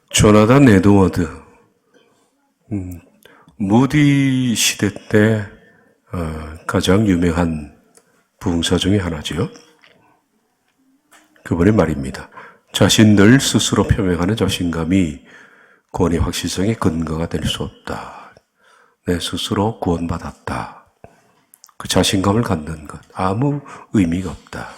조나단 에드워드, 무디 시대 때 가장 유명한 부흥사 중에 하나지요. 그분의 말입니다. 자신들 스스로 표명하는 자신감이 구원의 확실성의 근거가 될 수 없다. 내 스스로 구원받았다. 그 자신감을 갖는 것 아무 의미가 없다.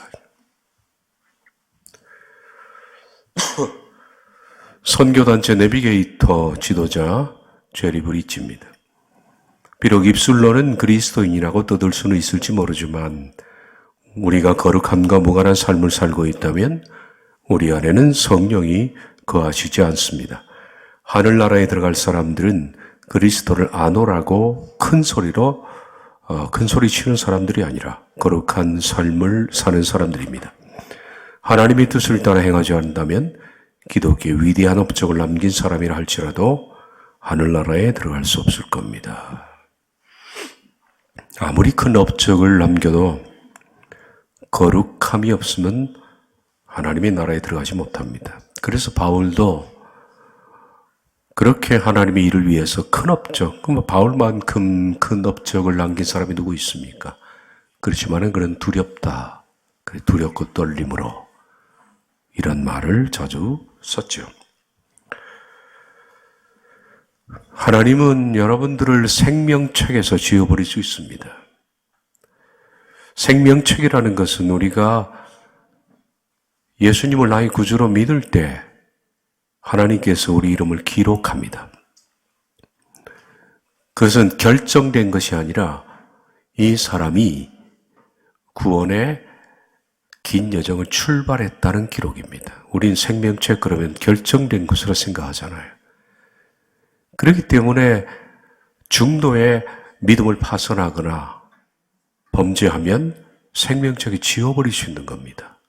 선교단체 내비게이터 지도자 제리 브리치입니다. 비록 입술로는 그리스도인이라고 떠들 수는 있을지 모르지만 우리가 거룩함과 무관한 삶을 살고 있다면 우리 안에는 성령이 거하시지 않습니다. 하늘나라에 들어갈 사람들은 그리스도를 아노라고 큰 소리 치는 사람들이 아니라 거룩한 삶을 사는 사람들입니다. 하나님의 뜻을 따라 행하지 않는다면 기독교의 위대한 업적을 남긴 사람이라 할지라도 하늘나라에 들어갈 수 없을 겁니다. 아무리 큰 업적을 남겨도 거룩함이 없으면 하나님의 나라에 들어가지 못합니다. 그래서 바울도 그렇게 하나님의 일을 위해서 큰 업적, 바울만큼 큰 업적을 남긴 사람이 누구 있습니까? 그렇지만은 그는 두렵다. 두렵고 떨림으로 이런 말을 자주 썼죠. 하나님은 여러분들을 생명책에서 지워버릴 수 있습니다. 생명책이라는 것은 우리가 예수님을 나의 구주로 믿을 때 하나님께서 우리 이름을 기록합니다. 그것은 결정된 것이 아니라 이 사람이 구원의 긴 여정을 출발했다는 기록입니다. 우린 생명책 그러면 결정된 것으로 생각하잖아요. 그렇기 때문에 중도에 믿음을 파손하거나 범죄하면 생명책이 지워버릴 수 있는 겁니다.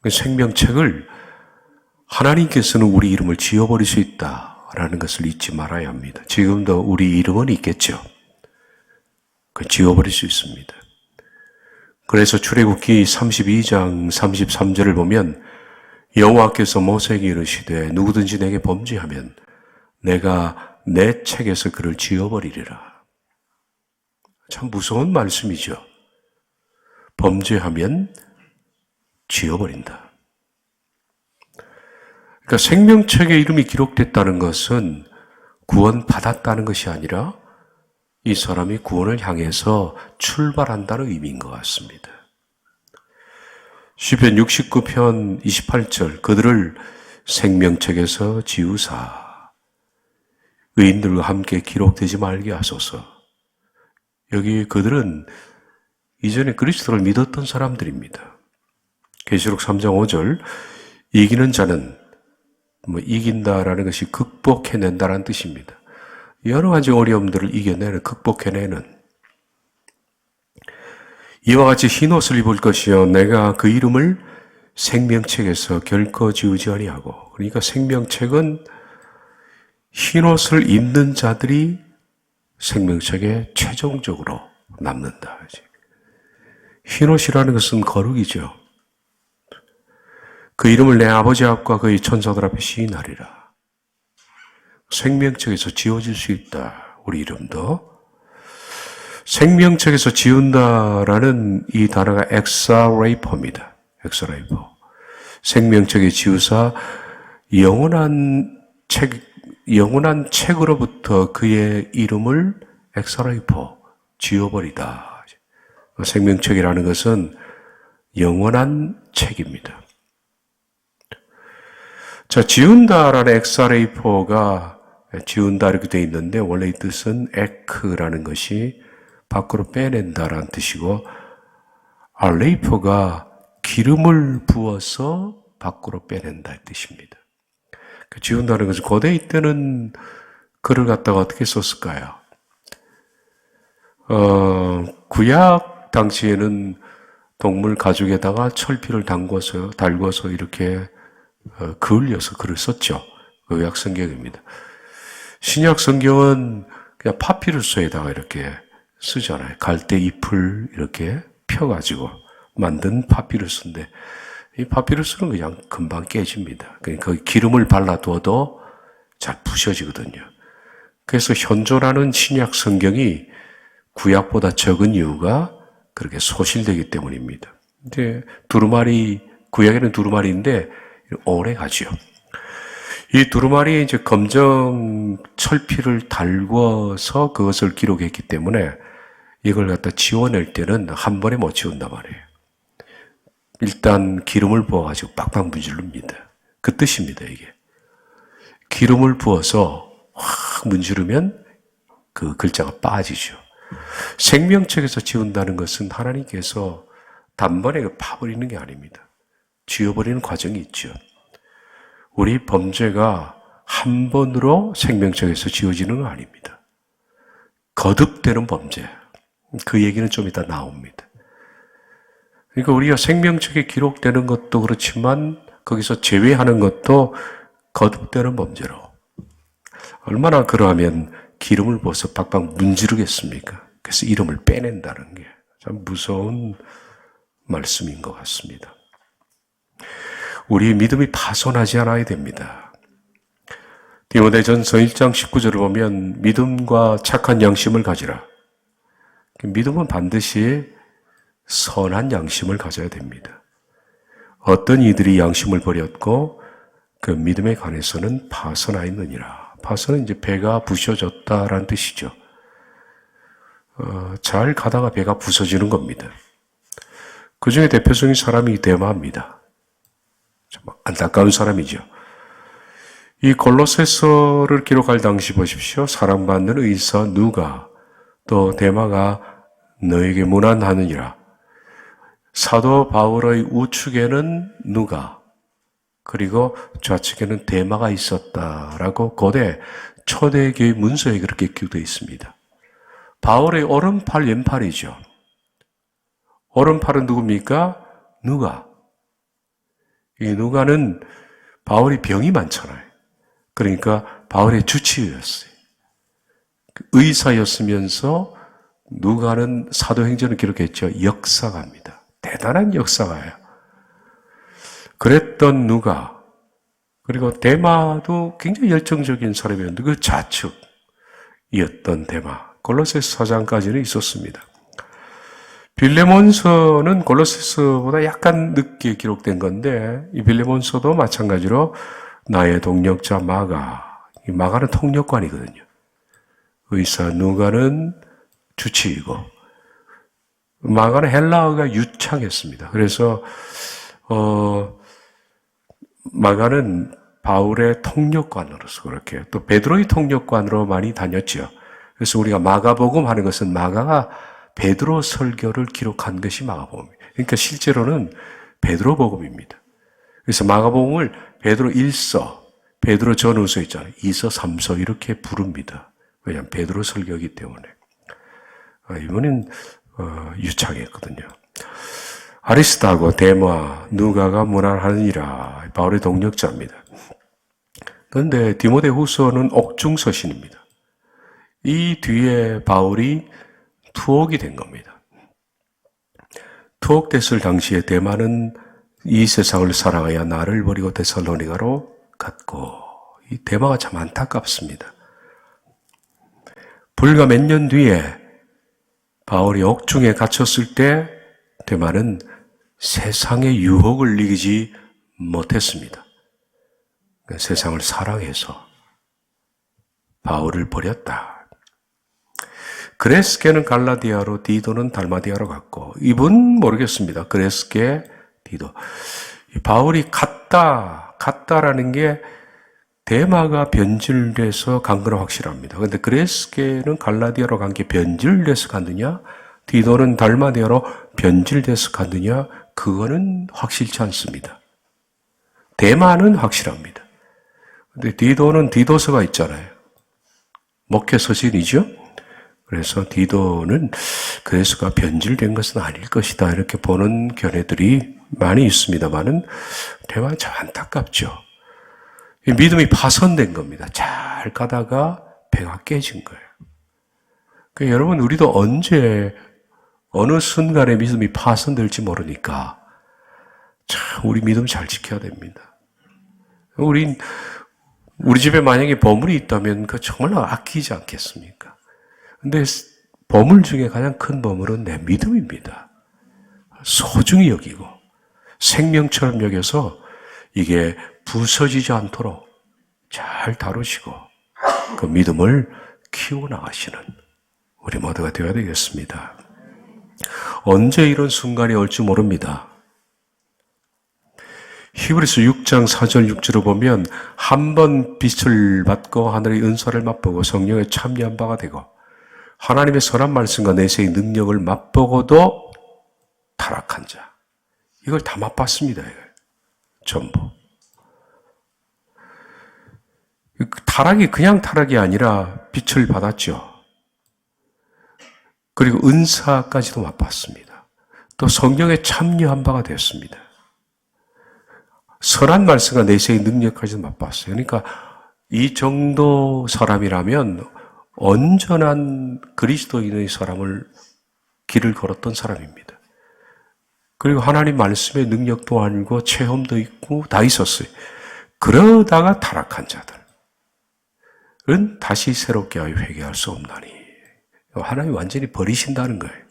생명책을 하나님께서는 우리 이름을 지워버릴 수 있다라는 것을 잊지 말아야 합니다. 지금도 우리 이름은 있겠죠. 지워버릴 수 있습니다. 그래서 출애굽기 32장 33절을 보면 여호와께서 모세에게 이르시되 누구든지 내게 범죄하면 내가 내 책에서 그를 지워버리리라. 참 무서운 말씀이죠. 범죄하면 지워버린다. 그러니까 생명책에 이름이 기록됐다는 것은 구원받았다는 것이 아니라 이 사람이 구원을 향해서 출발한다는 의미인 것 같습니다. 시편 69편 28절 그들을 생명책에서 지우사 의인들과 함께 기록되지 말게 하소서. 여기 그들은 이전에 그리스도를 믿었던 사람들입니다. 계시록 3장 5절 이기는 자는 이긴다라는 것이 극복해낸다라는 뜻입니다. 여러 가지 어려움들을 이겨내는, 극복해내는 이와 같이 흰옷을 입을 것이요 내가 그 이름을 생명책에서 결코 지우지 아니하고 그러니까 생명책은 흰옷을 입는 자들이 생명책에 최종적으로 남는다. 흰옷이라는 것은 거룩이죠. 그 이름을 내 아버지 앞과 그의 천사들 앞에 시인하리라. 생명책에서 지워질 수 있다. 우리 이름도. 생명책에서 지운다라는 이 단어가 엑사레이퍼입니다. 엑사레이퍼. 생명책에 지우사 영원한 책으로부터 그의 이름을 엑사레이퍼 지워버리다. 생명책이라는 것은 영원한 책입니다. 자, 지운다라는 엑사레이퍼가 지운다 이렇게 되어 있는데 원래 이 뜻은 에크라는 것이 밖으로 빼낸다라는 뜻이고 알레이퍼가 기름을 부어서 밖으로 빼낸다 이 뜻입니다. 지운다는 것은 고대 때는 글을 갖다가 어떻게 썼을까요? 구약 당시에는 동물 가죽에다가 철피를 달궈서 이렇게 그을려서 글을 썼죠. 구약 성경입니다. 신약 성경은 그냥 파피루스에다가 이렇게 쓰잖아요. 갈대 잎을 이렇게 펴가지고 만든 파피루스인데 이 파피루스는 그냥 금방 깨집니다. 그러니까 기름을 발라두어도 잘 부셔지거든요. 그래서 현존하는 신약 성경이 구약보다 적은 이유가 그렇게 소실되기 때문입니다. 이제 두루마리, 구약에는 두루마리인데 오래 가죠. 이 두루마리에 이제 검정 철피를 달궈서 그것을 기록했기 때문에 이걸 갖다 지워낼 때는 한 번에 못 지운단 말이에요. 일단 기름을 부어가지고 빡빡 문지릅니다. 그 뜻입니다, 이게. 기름을 부어서 확 문지르면 그 글자가 빠지죠. 생명책에서 지운다는 것은 하나님께서 단번에 파버리는 게 아닙니다. 지워버리는 과정이 있죠. 우리 범죄가 한 번으로 생명책에서 지워지는 건 아닙니다. 거듭되는 범죄. 그 얘기는 좀 이따 나옵니다. 그러니까 우리가 생명책에 기록되는 것도 그렇지만 거기서 제외하는 것도 거듭되는 범죄로. 얼마나 그러하면 기름을 부어서 박박 문지르겠습니까? 그래서 이름을 빼낸다는 게 참 무서운 말씀인 것 같습니다. 우리의 믿음이 파손하지 않아야 됩니다. 디모데전서 1장 19절을 보면 믿음과 착한 양심을 가지라. 믿음은 반드시 선한 양심을 가져야 됩니다. 어떤 이들이 양심을 버렸고 그 믿음에 관해서는 파손하였느니라. 파손은 이제 배가 부셔졌다라는 뜻이죠. 잘 가다가 배가 부서지는 겁니다. 그 중에 대표적인 사람이 데마입니다. 정말 안타까운 사람이죠. 이 골로새서를 기록할 당시 보십시오. 사랑받는 의사 누가 또 데마가 너에게 문안하느니라. 사도 바울의 우측에는 누가 그리고 좌측에는 데마가 있었다라고 고대 초대교회 문서에 그렇게 기록되어 있습니다. 바울의 오른팔 왼팔이죠. 오른팔은 누굽니까? 누가. 이 누가는 바울이 병이 많잖아요. 그러니까 바울의 주치의였어요. 의사였으면서 누가는 사도행전을 기록했죠. 역사가입니다. 대단한 역사가예요. 그랬던 누가, 그리고 데마도 굉장히 열정적인 사람이었는데 그 좌측이었던 데마. 골로새서 4장까지는 있었습니다. 빌레몬서는 골로새서보다 약간 늦게 기록된 건데 이 빌레몬서도 마찬가지로 나의 동력자 마가, 이 마가는 통역관이거든요. 의사 누가는 주치이고 마가는 헬라어가 유창했습니다. 그래서 마가는 바울의 통역관으로서 그렇게 또 베드로의 통역관으로 많이 다녔죠. 그래서 우리가 마가복음 하는 것은 마가가 베드로 설교를 기록한 것이 마가복음입니다. 그러니까 실제로는 베드로 복음입니다. 그래서 마가복음을 베드로 1서, 베드로 전후서 있잖아요. 2서, 3서 이렇게 부릅니다. 왜냐하면 베드로 설교이기 때문에. 이번엔 유창했거든요. 아리스타고 데마 누가가 문안하느니라. 바울의 동역자입니다. 그런데 디모데 후서는 옥중서신입니다. 이 뒤에 바울이 투옥이 된 겁니다. 투옥됐을 당시에 데마는 이 세상을 사랑하여 나를 버리고 데살로니가로 갔고, 이 데마가 참 안타깝습니다. 불과 몇 년 뒤에 바울이 옥중에 갇혔을 때 데마는 세상의 유혹을 이기지 못했습니다. 세상을 사랑해서 바울을 버렸다. 그레스게는 갈라디아로, 디도는 달마디아로 갔고, 이분 모르겠습니다. 그레스게, 디도. 바울이 갔다라는 게 데마가 변질돼서 간 건 확실합니다. 그런데 그레스게는 갈라디아로 간 게 변질돼서 갔느냐, 디도는 달마디아로 변질돼서 갔느냐, 그거는 확실치 않습니다. 데마는 확실합니다. 근데 디도는 디도서가 있잖아요. 목회 서신이죠. 그래서 디도는 그레스가 변질된 것은 아닐 것이다 이렇게 보는 견해들이 많이 있습니다만은 대만 참 안타깝죠. 믿음이 파손된 겁니다. 잘 가다가 배가 깨진 거예요. 그러니까 여러분, 우리도 언제 어느 순간에 믿음이 파손될지 모르니까 참 우리 믿음 잘 지켜야 됩니다. 우리 집에 만약에 보물이 있다면 그 정말로 아끼지 않겠습니까? 근데 보물 중에 가장 큰 보물은 내 믿음입니다. 소중히 여기고 생명처럼 여겨서 이게 부서지지 않도록 잘 다루시고 그 믿음을 키워나가시는 우리 모두가 되어야 되겠습니다. 언제 이런 순간이 올지 모릅니다. 히브리서 6장 4절 6절을 보면 한 번 빛을 받고 하늘의 은사를 맛보고 성령에 참여한 바가 되고 하나님의 선한 말씀과 내세의 능력을 맛보고도 타락한 자. 이걸 다 맛봤습니다. 이걸. 전부. 타락이 그냥 타락이 아니라 빛을 받았죠. 그리고 은사까지도 맛봤습니다. 또 성령에 참여한 바가 되었습니다. 선한 말씀과 내세의 능력까지도 맛봤어요. 그러니까 이 정도 사람이라면 온전한 그리스도인의 사람을 길을 걸었던 사람입니다. 그리고 하나님 말씀의 능력도 알고 체험도 있고 다 있었어요. 그러다가 타락한 자들은 다시 새롭게 하여 회개할 수 없나니 하나님이 완전히 버리신다는 거예요.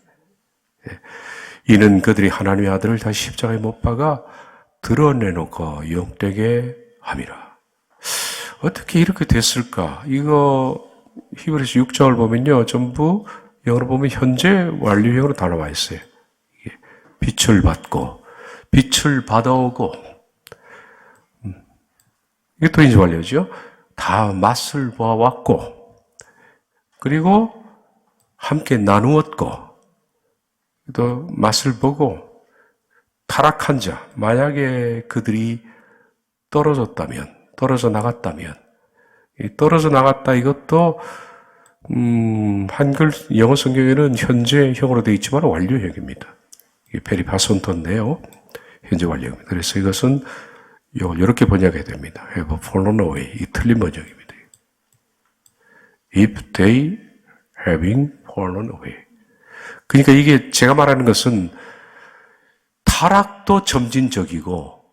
이는 그들이 하나님의 아들을 다시 십자가에 못 박아 드러내놓고 영되게 함이라. 어떻게 이렇게 됐을까? 이거 히브리서 6장을 보면요, 전부 영어로 보면 현재 완료형으로 다 나와 있어요. 빛을 받고, 빛을 받아오고, 이게 또 이제 완료죠. 다 맛을 보아왔고, 그리고 함께 나누었고, 또 맛을 보고, 타락한 자, 만약에 그들이 떨어져 나갔다면, 떨어져 나갔다 이것도, 한글, 영어 성경에는 현재형으로 되어 있지만 완료형입니다. 페리파손토인데요. 현재 완료형입니다. 그래서 이것은 이렇게 번역해야 됩니다. have fallen away. 이 틀린 번역입니다. If they having fallen away. 그러니까 이게 제가 말하는 것은 타락도 점진적이고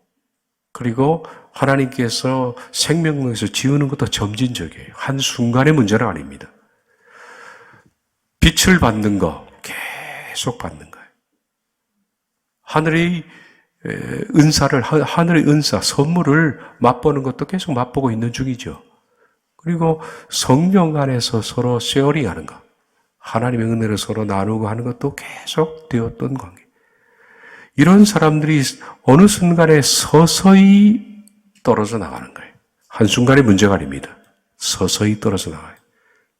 그리고 하나님께서 생명력에서 지우는 것도 점진적이에요. 한순간의 문제는 아닙니다. 빛을 받는 거 계속 받는 거예요. 하늘의 은사, 선물을 맛보는 것도 계속 맛보고 있는 중이죠. 그리고 성령 안에서 서로 쉐어링하는 것, 하나님의 은혜를 서로 나누고 하는 것도 계속 되었던 관계. 이런 사람들이 어느 순간에 서서히 떨어져 나가는 거예요. 한순간의 문제가 아닙니다. 서서히 떨어져 나가요.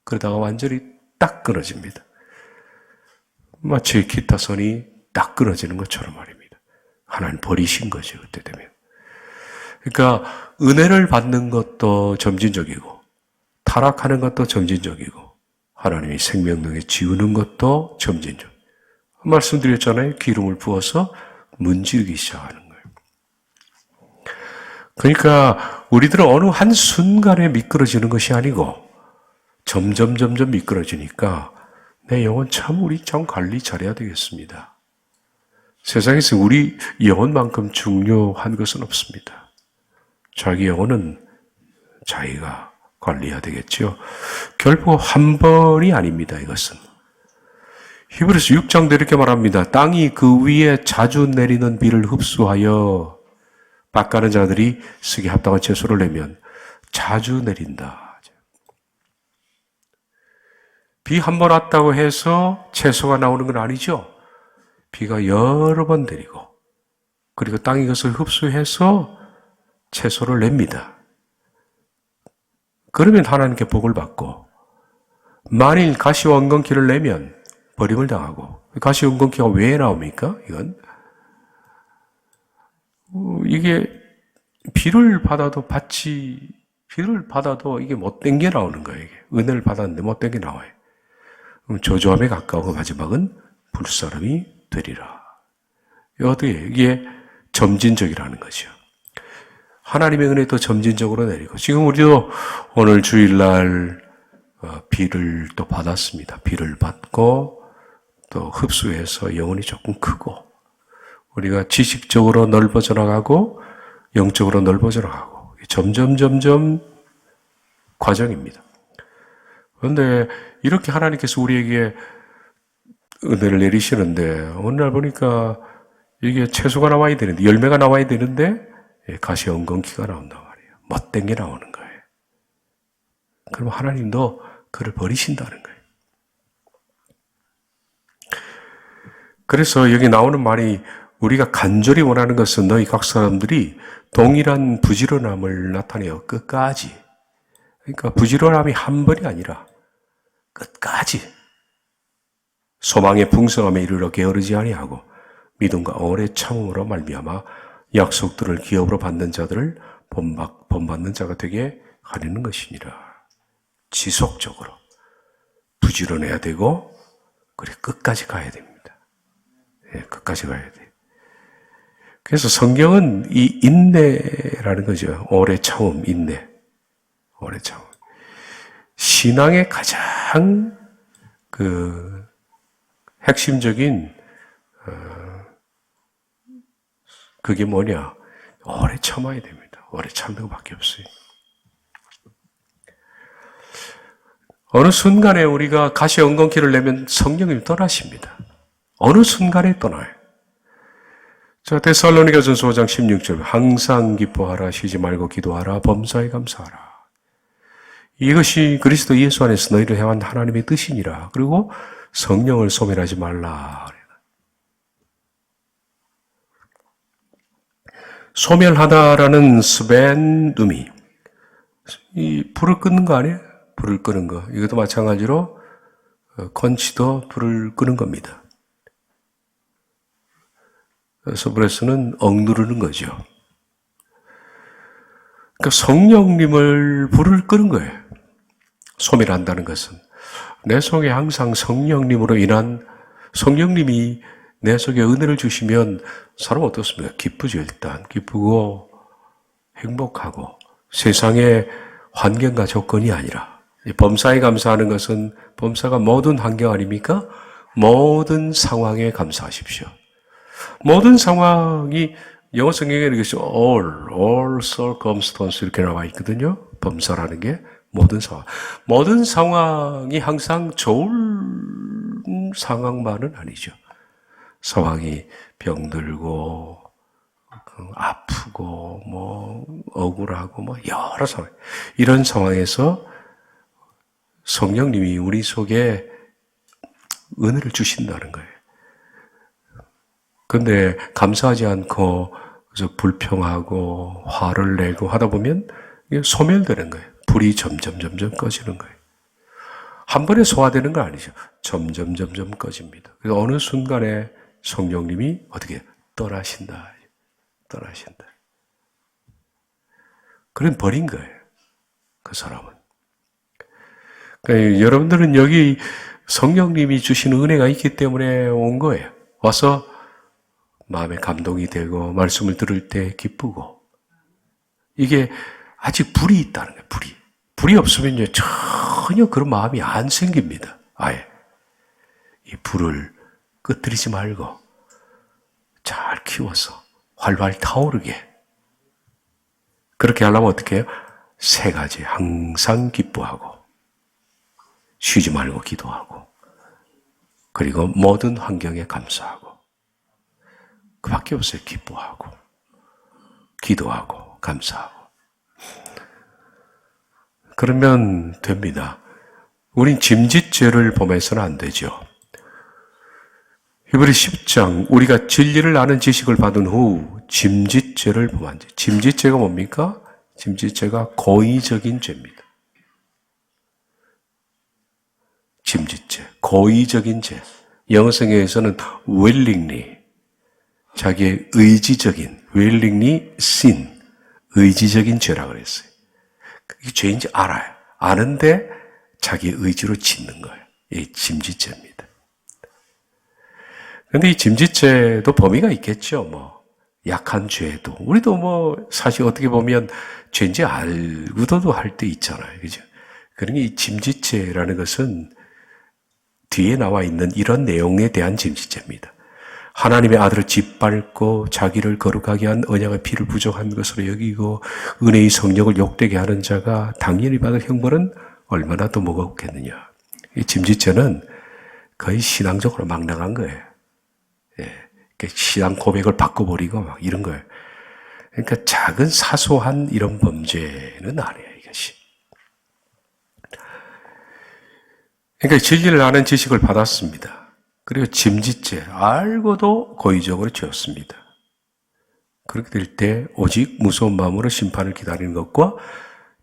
그러다가 완전히 딱 끊어집니다. 마치 기타선이 딱 끊어지는 것처럼 말입니다. 하나님 버리신 거죠, 그때 되면. 그러니까 은혜를 받는 것도 점진적이고 타락하는 것도 점진적이고 하나님이 생명력에 지우는 것도 점진적. 말씀드렸잖아요. 기름을 부어서 문지르기 시작하는 거예요. 그러니까 우리들은 어느 한순간에 미끄러지는 것이 아니고 점점 미끄러지니까 내 영혼 우리 참 관리 잘해야 되겠습니다. 세상에서 우리 영혼만큼 중요한 것은 없습니다. 자기 영혼은 자기가 관리해야 되겠죠. 결국 한 번이 아닙니다. 이것은. 히브리서 6장도 이렇게 말합니다. 땅이 그 위에 자주 내리는 비를 흡수하여 밭가는 자들이 쓰기 합당한 채소를 내면 자주 내린다. 비 한 번 왔다고 해서 채소가 나오는 건 아니죠. 비가 여러 번 내리고 그리고 땅이 그것을 흡수해서 채소를 냅니다. 그러면 하나님께 복을 받고 만일 가시와 엉겅퀴를 내면 버림을 당하고 가시 엉겅퀴가 왜 나옵니까? 이게 비를 받아도 이게 못된 게 나오는 거예요. 이게. 은혜를 받았는데 못된 게 나와요. 그럼 저주함에 가까우고 마지막은 불사름이 되리라. 이게 점진적이라는 거죠. 하나님의 은혜도 점진적으로 내리고 지금 우리도 오늘 주일날 비를 또 받았습니다. 비를 받고 또 흡수해서 영혼이 조금 크고 우리가 지식적으로 넓어져 나가고 영적으로 넓어져 나가고 점점 과정입니다. 그런데 이렇게 하나님께서 우리에게 은혜를 내리시는데 어느 날 보니까 이게 채소가 나와야 되는데 열매가 나와야 되는데 가시 엉겅퀴가 나온단 말이에요. 못된 게 나오는 거예요. 그럼 하나님도 그를 버리신다는 거예요. 그래서 여기 나오는 말이 우리가 간절히 원하는 것은 너희 각 사람들이 동일한 부지런함을 나타내어 끝까지. 그러니까 부지런함이 한 번이 아니라 끝까지 소망의 풍성함에 이르러 게으르지 아니하고 믿음과 오래 참음으로 말미암아 약속들을 기업으로 받는 자들을 본받는 자가 되게 하려는 것이니라. 지속적으로 부지런해야 되고 그래 끝까지 가야 됩니다. 끝까지 가야 돼요. 그래서 성경은 이 인내라는 거죠. 오래 참음, 인내. 오래 참음. 신앙의 가장 핵심적인 그게 뭐냐? 오래 참아야 됩니다. 오래 참는 것밖에 없어요. 어느 순간에 우리가 가시 엉겅퀴를 내면 성령님이 떠나십니다. 어느 순간에 떠나요. 자, 데살로니가전서 5장 16절 항상 기뻐하라, 쉬지 말고 기도하라, 범사에 감사하라. 이것이 그리스도 예수 안에서 너희를 향한 하나님의 뜻이니라. 그리고 성령을 소멸하지 말라. 소멸하다라는 스벤 의미. 이 불을 끄는 거 아니에요? 불을 끄는 거. 이것도 마찬가지로 건치도 불을 끄는 겁니다. 소브레스는 억누르는 거죠. 그러니까 성령님을 불을 끄는 거예요. 소멸한다는 것은 내 속에 항상 성령님으로 인한 성령님이 내 속에 은혜를 주시면 사람 어떻습니까? 기쁘죠. 일단 기쁘고 행복하고 세상의 환경과 조건이 아니라 범사에 감사하는 것은 범사가 모든 환경 아닙니까? 모든 상황에 감사하십시오. 모든 상황이 영어 성경에 이렇게 all circumstance 이렇게 나와 있거든요. 범사라는 게 모든 상황. 모든 상황이 항상 좋은 상황만은 아니죠. 상황이 병들고 아프고 억울하고 여러 상황. 이런 상황에서 성령님이 우리 속에 은혜를 주신다는 거예요. 근데 감사하지 않고 불평하고 화를 내고 하다 보면 이게 소멸되는 거예요. 불이 점점 꺼지는 거예요. 한 번에 소화되는 건 아니죠. 점점 꺼집니다. 그래서 어느 순간에 성령님이 어떻게 떠나신다. 그럼 버린 거예요. 그 사람은. 그러니까 여러분들은 여기 성령님이 주시는 은혜가 있기 때문에 온 거예요. 와서 마음에 감동이 되고 말씀을 들을 때 기쁘고 이게 아직 불이 있다는 거예요. 불이 없으면요 전혀 그런 마음이 안 생깁니다. 아예 이 불을 끄트리지 말고 잘 키워서 활발 타오르게 그렇게 하려면 어떻게 해요? 세 가지 항상 기뻐하고 쉬지 말고 기도하고 그리고 모든 환경에 감사하고 그밖에 없어요. 기뻐하고 기도하고 감사하고 그러면 됩니다. 우린 짐짓죄를 범해서는 안 되죠. 히브리 10장 우리가 진리를 아는 지식을 받은 후 짐짓죄를 범한 죄. 짐짓죄가 뭡니까? 짐짓죄가 고의적인 죄입니다. 짐짓죄, 고의적인 죄. 영어 성경에서는 willingly 자기의 의지적인 willingly sin 의지적인 죄라고 그랬어요. 이게 죄인지 알아요. 아는데 자기 의지로 짓는 거예요. 이게 짐짓죄입니다. 그런데 이 짐짓죄도 범위가 있겠죠. 약한 죄도 우리도 사실 어떻게 보면 죄인지 알고도 할 때 있잖아요. 그죠? 그러니 이 짐짓죄라는 것은 뒤에 나와 있는 이런 내용에 대한 짐짓죄입니다. 하나님의 아들을 짓밟고 자기를 거룩하게 한 언약의 피를 부족한 것으로 여기고 은혜의 성령을 욕되게 하는 자가 당연히 받을 형벌은 얼마나 더 무겁겠느냐. 이 짐짓죄는 거의 신앙적으로 막 나간 거예요. 예. 신앙 고백을 바꿔버리고 막 이런 거예요. 그러니까 작은 사소한 이런 범죄는 아니에요, 이것이. 그러니까 진리를 아는 지식을 받았습니다. 그리고 짐짓죄, 알고도 고의적으로 지었습니다. 그렇게 될 때 오직 무서운 마음으로 심판을 기다리는 것과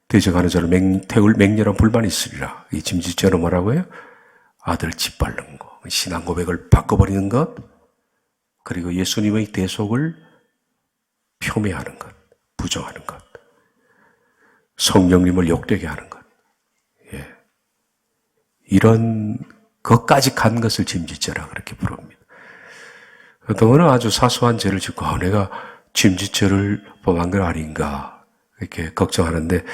대적하는 자를 태울 맹렬한 불만이 있으리라. 이 짐짓죄는 뭐라고요? 아들을 짓밟는 것, 신앙 고백을 바꿔버리는 것, 그리고 예수님의 대속을 폄훼하는 것, 부정하는 것, 성령님을 욕되게 하는 것, 예. 이런 것까지 간 것을 짐짓죄라 그렇게 부릅니다. 어떤 분은 아주 사소한 죄를 짓고 내가 짐짓죄를 범한 건 아닌가 이렇게 걱정하는데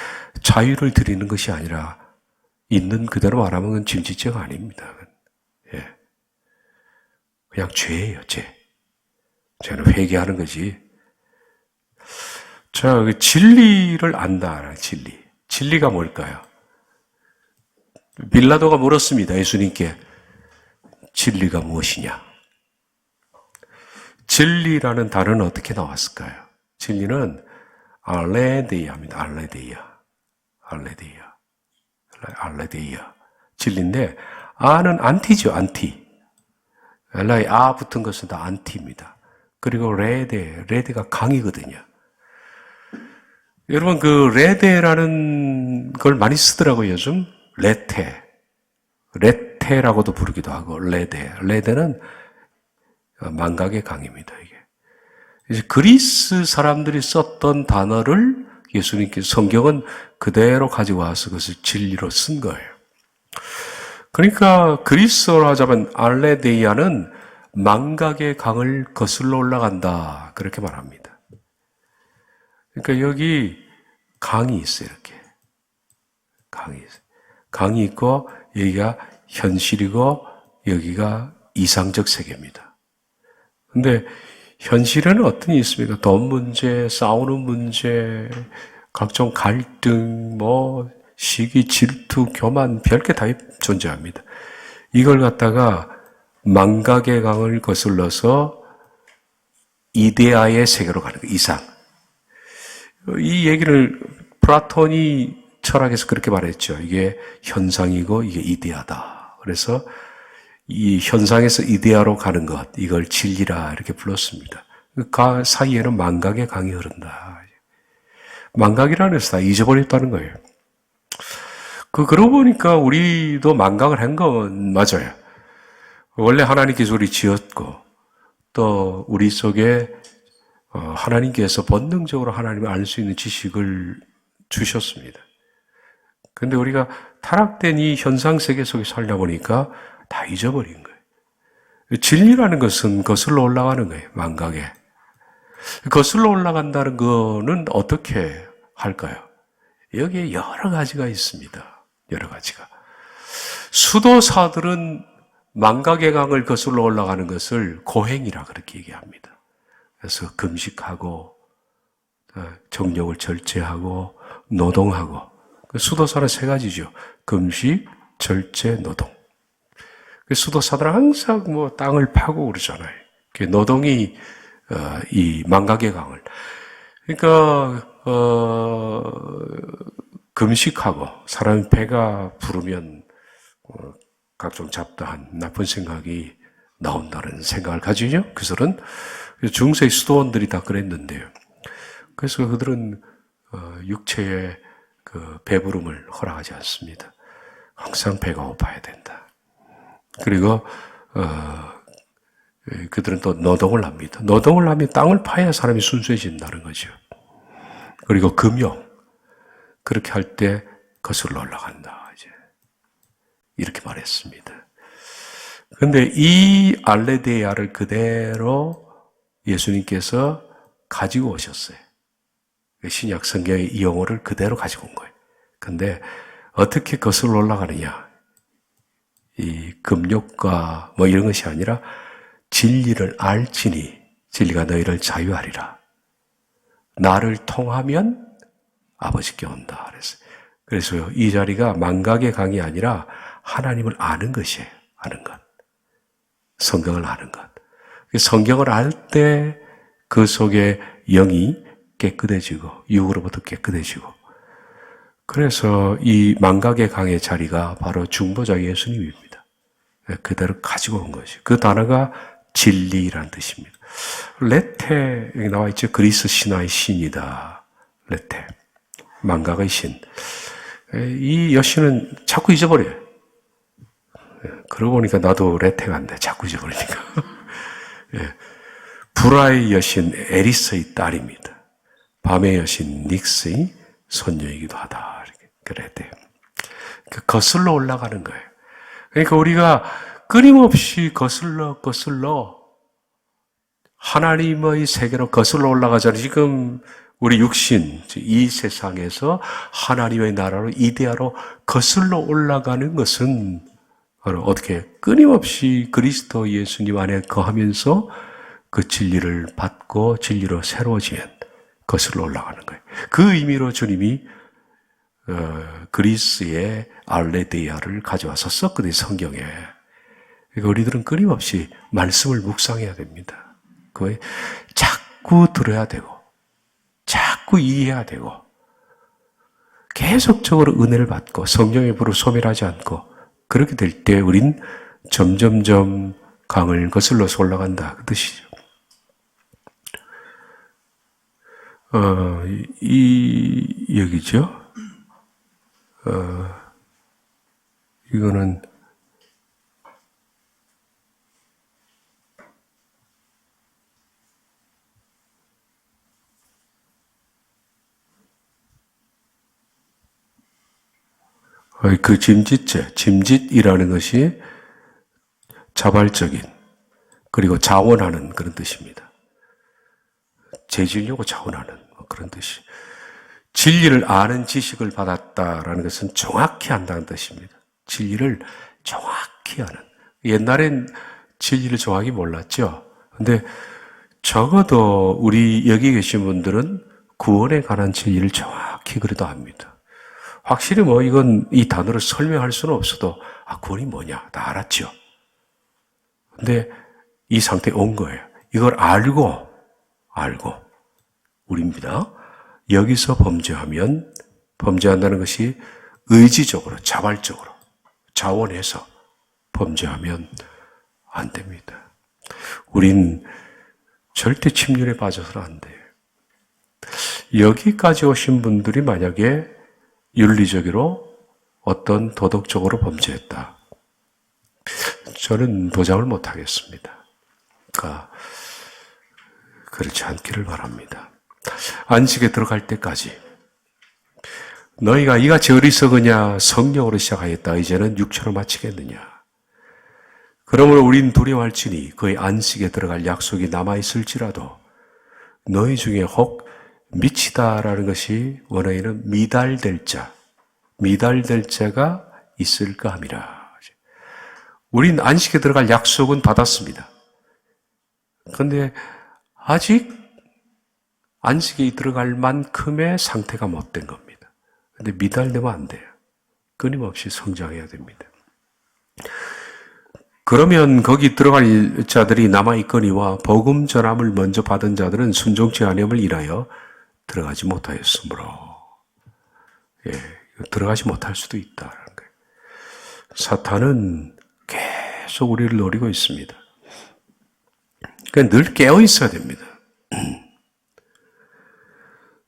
자유를 드리는 것이 아니라 있는 그대로 말하면 그건 짐짓죄가 아닙니다. 예. 그냥 죄예요, 죄. 죄는 회개하는 거지. 자, 진리를 안다. 진리. 진리가 뭘까요? 빌라도가 물었습니다. 예수님께 진리가 무엇이냐? 진리라는 단어는 어떻게 나왔을까요? 진리는 알레데이아입니다. 알레데이아. 진리인데 아는 안티죠. 안티. 엘라에 아 붙은 것은 다 안티입니다. 그리고 레데가 강이거든요. 여러분 그 레데라는 걸 많이 쓰더라고요. 요즘 레테라고도 부르기도 하고 레데는 망각의 강입니다. 이게 이제 그리스 사람들이 썼던 단어를 예수님께서 성경은 그대로 가지고 와서 그것을 진리로 쓴 거예요. 그러니까 그리스어로 하자면 알레데이아는 망각의 강을 거슬러 올라간다 그렇게 말합니다. 그러니까 여기 강이 있어요. 이렇게 강이 있어요. 강이 있고 여기가 현실이고 여기가 이상적 세계입니다. 근데 현실에는 어떤 게 있습니까? 돈 문제, 싸우는 문제, 각종 갈등, 시기, 질투, 교만, 별게 다 존재합니다. 이걸 갖다가 망각의 강을 거슬러서 이데아의 세계로 가는 거예요. 이상. 이 얘기를 플라톤이 철학에서 그렇게 말했죠. 이게 현상이고 이게 이데아다. 그래서 이 현상에서 이데아로 가는 것, 이걸 진리라 이렇게 불렀습니다. 그 사이에는 망각의 강이 흐른다. 망각이라는 것은 다 잊어버렸다는 거예요. 그러고 보니까 우리도 망각을 한 건 맞아요. 원래 하나님께서 우리 지었고, 또 우리 속에 하나님께서 본능적으로 하나님을 알 수 있는 지식을 주셨습니다. 근데 우리가 타락된 이 현상세계 속에 살다 보니까 다 잊어버린 거예요. 진리라는 것은 거슬러 올라가는 거예요. 망각에. 거슬러 올라간다는 거는 어떻게 할까요? 여기에 여러 가지가 있습니다. 여러 가지가. 수도사들은 망각의 강을 거슬러 올라가는 것을 고행이라 그렇게 얘기합니다. 그래서 금식하고 정욕을 절제하고 노동하고 수도사는 세 가지죠. 금식, 절제, 노동. 수도사들은 항상 땅을 파고 그러잖아요. 노동이 이 망각의 강을. 그러니까 금식하고 사람이 배가 부르면 각종 잡다한 나쁜 생각이 나온다는 생각을 가지죠. 그들은 중세의 수도원들이 다 그랬는데요. 그래서 그들은 육체의 그 배부름을 허락하지 않습니다. 항상 배가 고파야 된다. 그리고 그들은 또 노동을 합니다. 노동을 하면 땅을 파야 사람이 순수해진다는 거죠. 그리고 금욕 그렇게 할 때 거슬러 올라간다. 이제 이렇게 말했습니다. 그런데 이 알레데야를 그대로 예수님께서 가지고 오셨어요. 신약 성경의 이 용어를 그대로 가지고 온 거예요. 그런데 어떻게 거슬러 올라가느냐? 이 금욕과 뭐 이런 것이 아니라 진리를 알지니 진리가 너희를 자유하리라. 나를 통하면 아버지께 온다. 그래서 이 자리가 망각의 강이 아니라 하나님을 아는 것이에요. 아는 것. 성경을 아는 것. 성경을 알 때 그 속에 영이 깨끗해지고 육으로부터 깨끗해지고, 그래서 이 망각의 강의 자리가 바로 중보자 예수님입니다. 그대로 가지고 온 것이. 그 단어가 진리라는 뜻입니다. 레테, 여기 나와 있죠. 그리스 신화의 신이다. 레테. 망각의 신. 이 여신은 자꾸 잊어버려요. 그러고 보니까 나도 레테가 안 돼. 자꾸 잊어버리니까. 불화의 여신 에리스의 딸입니다. 밤의 여신 닉스의 손녀이기도 하다. 이렇게 그래야 돼요. 거슬러 올라가는 거예요. 그러니까 우리가 끊임없이 거슬러 하나님의 세계로 거슬러 올라가잖아요. 지금 우리 육신, 이 세상에서 하나님의 나라로 이데아로 거슬러 올라가는 것은 바로 어떻게 끊임없이 그리스도 예수님 안에 거하면서 그 진리를 받고 진리로 새로워지면 거슬러 올라가는 거예요. 그 의미로 주님이 그리스의 알레데이아를 가져와서 썼거든요, 성경에. 그러니까 우리들은 끊임없이 말씀을 묵상해야 됩니다. 그거에 자꾸 들어야 되고 자꾸 이해해야 되고 계속적으로 은혜를 받고 성령의 불을 소멸하지 않고, 그렇게 될 때 우린 점점점 강을 거슬러서 올라간다, 그 뜻이죠. 여기죠. 이거는 그 짐짓이라는 것이 자발적인, 그리고 자원하는 그런 뜻입니다. 재지려고 자원하는 그런 뜻이. 진리를 아는 지식을 받았다라는 것은 정확히 안다는 뜻입니다. 진리를 정확히 아는. 옛날엔 진리를 정확히 몰랐죠. 근데 적어도 우리 여기 계신 분들은 구원에 관한 진리를 정확히 그래도 압니다. 확실히 뭐 이건 이 단어를 설명할 수는 없어도 구원이 뭐냐 다 알았죠. 근데 이 상태에 온 거예요. 이걸 알고 우리입니다. 여기서 범죄한다는 것이 의지적으로 자발적으로 자원해서 범죄하면 안 됩니다. 우린 절대 침륜에 빠져서는 안 돼요. 여기까지 오신 분들이 만약에 윤리적으로 어떤 도덕적으로 범죄했다, 저는 도장을 못 하겠습니다. 그러니까 그렇지 않기를 바랍니다. 안식에 들어갈 때까지 너희가 이같이 어리석으냐 성령으로 시작하였다 이제는 육체로 마치겠느냐. 그러므로 우린 두려워할지니 그의 안식에 들어갈 약속이 남아있을지라도 너희 중에 혹 미치다라는 것이 원어에는 미달될 자가 있을까 함이라. 우린 안식에 들어갈 약속은 받았습니다. 그런데 아직 안식에 들어갈 만큼의 상태가 못 된 겁니다. 그런데 미달되면 안 돼요. 끊임없이 성장해야 됩니다. 그러면 거기 들어갈 자들이 남아있거니와 복음 전함을 먼저 받은 자들은 순종치 아니함을 인하여 들어가지 못하였으므로, 들어가지 못할 수도 있다는 거예요. 사탄은 계속 우리를 노리고 있습니다. 그러니까 늘 깨어 있어야 됩니다.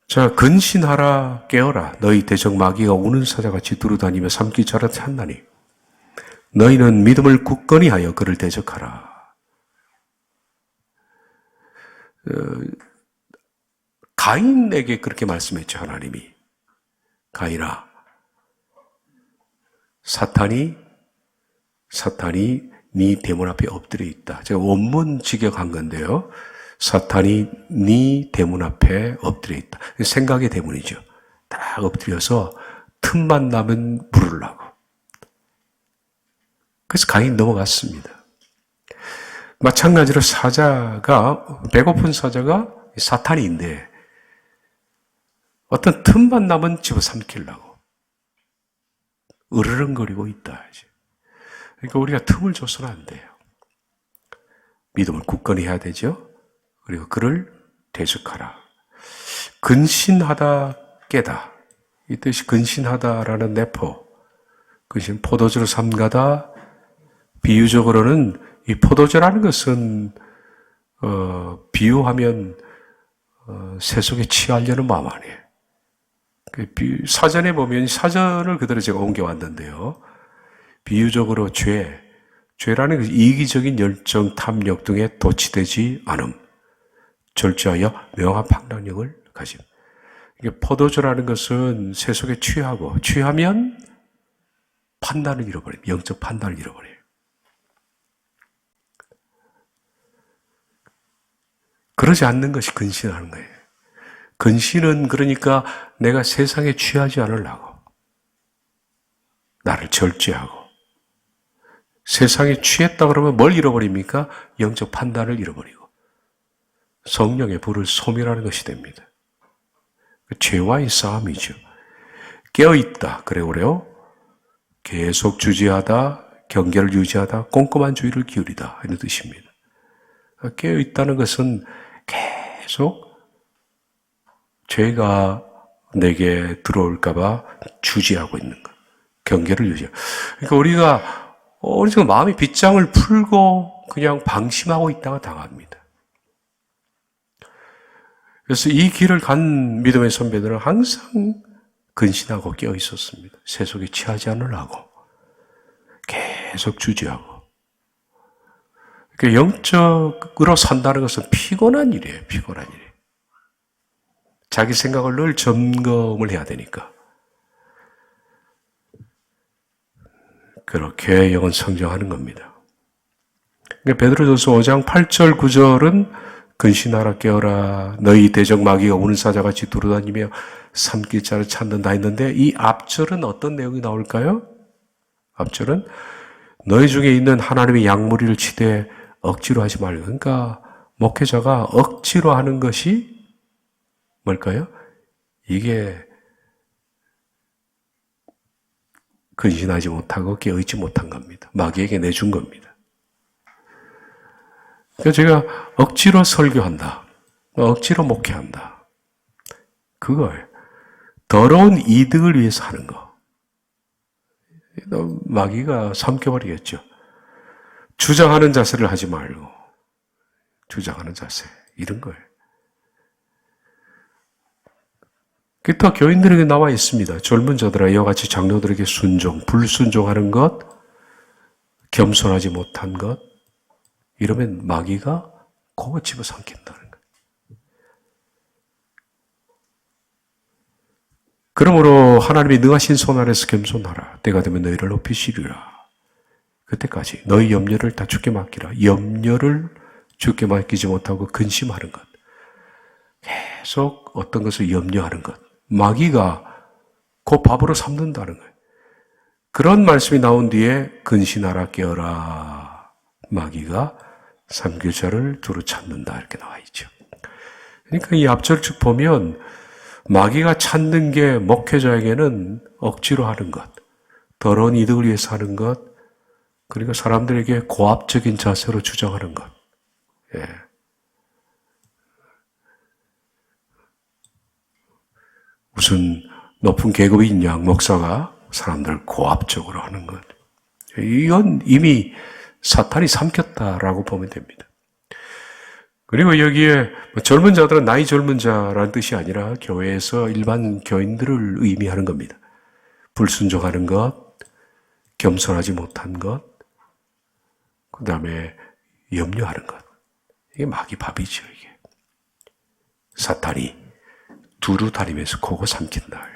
자, 근신하라, 깨어라. 너희 대적 마귀가 우는 사자같이 두루다니며 삼키 자라 찾나니 너희는 믿음을 굳건히 하여 그를 대적하라. 가인에게 그렇게 말씀했죠, 하나님이. 가인아, 사탄이 네 대문 앞에 엎드려 있다. 제가 원문 직역한 건데요. 사탄이 네 대문 앞에 엎드려 있다. 생각의 대문이죠. 딱 엎드려서 틈만 나면 물으려고. 그래서 강이 넘어갔습니다. 마찬가지로 배고픈 사자가 사탄인데 어떤 틈만 나면 집어삼키려고 으르렁거리고 있다. 그러니까 우리가 틈을 줘서는 안 돼요. 믿음을 굳건히 해야 되죠. 그리고 그를 대적하라. 근신하다 깨다. 이 뜻이 근신하다라는 내포. 근신 포도주를 삼가다. 비유적으로는 이 포도주라는 것은 비유하면 세속에 취하려는 마음 아니에요. 사전에 보면 사전을 그대로 제가 옮겨왔는데요. 비유적으로 죄라는 것이 이기적인 열정, 탐욕 등에 도취되지 않음. 절제하여 명확한 판단력을 가짐. 이게 포도주라는 것은 세속에 취하면 판단을 잃어버려요. 영적 판단을 잃어버려요. 그러지 않는 것이 근신하는 거예요. 근신은 그러니까 내가 세상에 취하지 않으려고. 나를 절제하고. 세상에 취했다 그러면 뭘 잃어버립니까? 영적 판단을 잃어버리고. 성령의 불을 소멸하는 것이 됩니다. 죄와의 싸움이죠. 깨어있다. 그래요. 계속 주지하다, 경계를 유지하다, 꼼꼼한 주의를 기울이다. 이런 뜻입니다. 깨어있다는 것은 계속 죄가 내게 들어올까봐 주지하고 있는 것. 경계를 유지하고. 그러니까 우리가 지금 마음의 빗장을 풀고 그냥 방심하고 있다가 당합니다. 그래서 이 길을 간 믿음의 선배들은 항상 근신하고 깨어 있었습니다. 세속에 취하지 않으려고. 계속 주지하고. 그러니까 영적으로 산다는 것은 피곤한 일이에요. 피곤한 일이에요. 자기 생각을 늘 점검을 해야 되니까. 그렇게 영은 성장하는 겁니다. 그러니까 베드로전서 5장 8절 9절은 근신하라 깨어라 너희 대적 마귀가 우는 사자같이 두루다니며 삼킬 자를 찾는다 했는데 이 앞절은 어떤 내용이 나올까요? 앞절은 너희 중에 있는 하나님의 양무리를 치되 억지로 하지 말고. 그러니까 목회자가 억지로 하는 것이 뭘까요? 이게 근신하지 못하고 깨어있지 못한 겁니다. 마귀에게 내준 겁니다. 그러니까 제가 억지로 설교한다. 억지로 목회한다. 그걸 더러운 이득을 위해서 하는 거. 마귀가 삼켜버리겠죠. 주장하는 자세를 하지 말고 주장하는 자세 이런 거예요. 또 교인들에게 나와 있습니다. 젊은 자들아 이와 같이 장로들에게 순종, 불순종하는 것, 겸손하지 못한 것 이러면 마귀가 그거 집어삼킨다는 거예요. 그러므로 하나님이 능하신 손 아래서 겸손하라. 때가 되면 너희를 높이시리라. 그때까지 너희 염려를 다 주께 맡기라. 염려를 주께 맡기지 못하고 근심하는 것. 계속 어떤 것을 염려하는 것. 마귀가 그 밥으로 삼는다는 거예요. 그런 말씀이 나온 뒤에 근신하라 깨어라. 마귀가 삼킬자를 두루 찾는다 이렇게 나와 있죠. 그러니까 이 앞절 쭉 보면 마귀가 찾는 게 목회자에게는 억지로 하는 것, 더러운 이득을 위해서 하는 것, 그리고 사람들에게 고압적인 자세로 주장하는 것. 예. 무슨 높은 계급이 있냐, 목사가 사람들을 고압적으로 하는 것. 이건 이미 사탄이 삼켰다라고 보면 됩니다. 그리고 여기에 젊은 자들은 나이 젊은 자라는 뜻이 아니라 교회에서 일반 교인들을 의미하는 겁니다. 불순종하는 것, 겸손하지 못한 것, 그 다음에 염려하는 것. 이게 마귀 밥이죠, 이게. 사탄이 두루 다니면서 그거 삼킨다.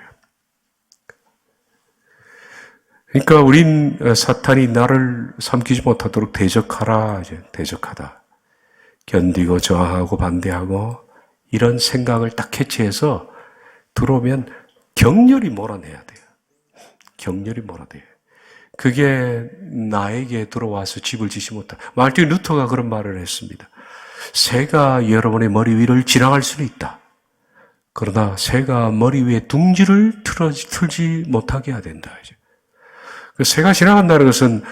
그러니까 우린 사탄이 나를 삼키지 못하도록 대적하라, 이제 대적하다. 견디고 저항하고 반대하고 이런 생각을 딱 캐치해서 들어오면 격렬히 몰아내야 돼요. 격렬히 몰아대요. 그게 나에게 들어와서 집을 지지 못한. 마르틴 루터가 그런 말을 했습니다. 새가 여러분의 머리 위를 지나갈 수는 있다. 그러나 새가 머리 위에 둥지를 틀지 못하게 해야 된다. 새가 지나간다는 것은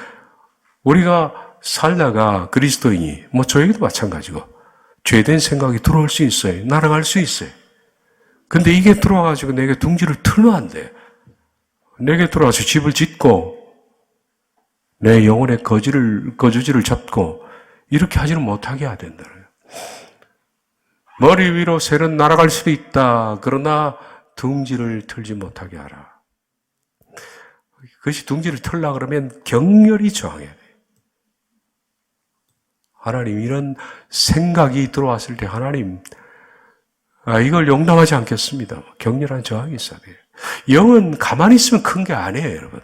우리가 살다가 그리스도인이, 저에게도 마찬가지고, 죄된 생각이 들어올 수 있어요. 날아갈 수 있어요. 근데 이게 들어와가지고 내게 둥지를 틀면 안 돼. 내게 들어와서 집을 짓고, 내 영혼의 거주지를 잡고, 이렇게 하지는 못하게 해야 된다. 머리 위로 새는 날아갈 수도 있다. 그러나 둥지를 틀지 못하게 하라. 그것이 둥지를 틀라 그러면 격렬히 저항해야 돼요. 하나님, 이런 생각이 들어왔을 때 하나님, 이걸 용납하지 않겠습니다. 격렬한 저항이 있어야 돼요. 영은 가만히 있으면 큰 게 아니에요, 여러분.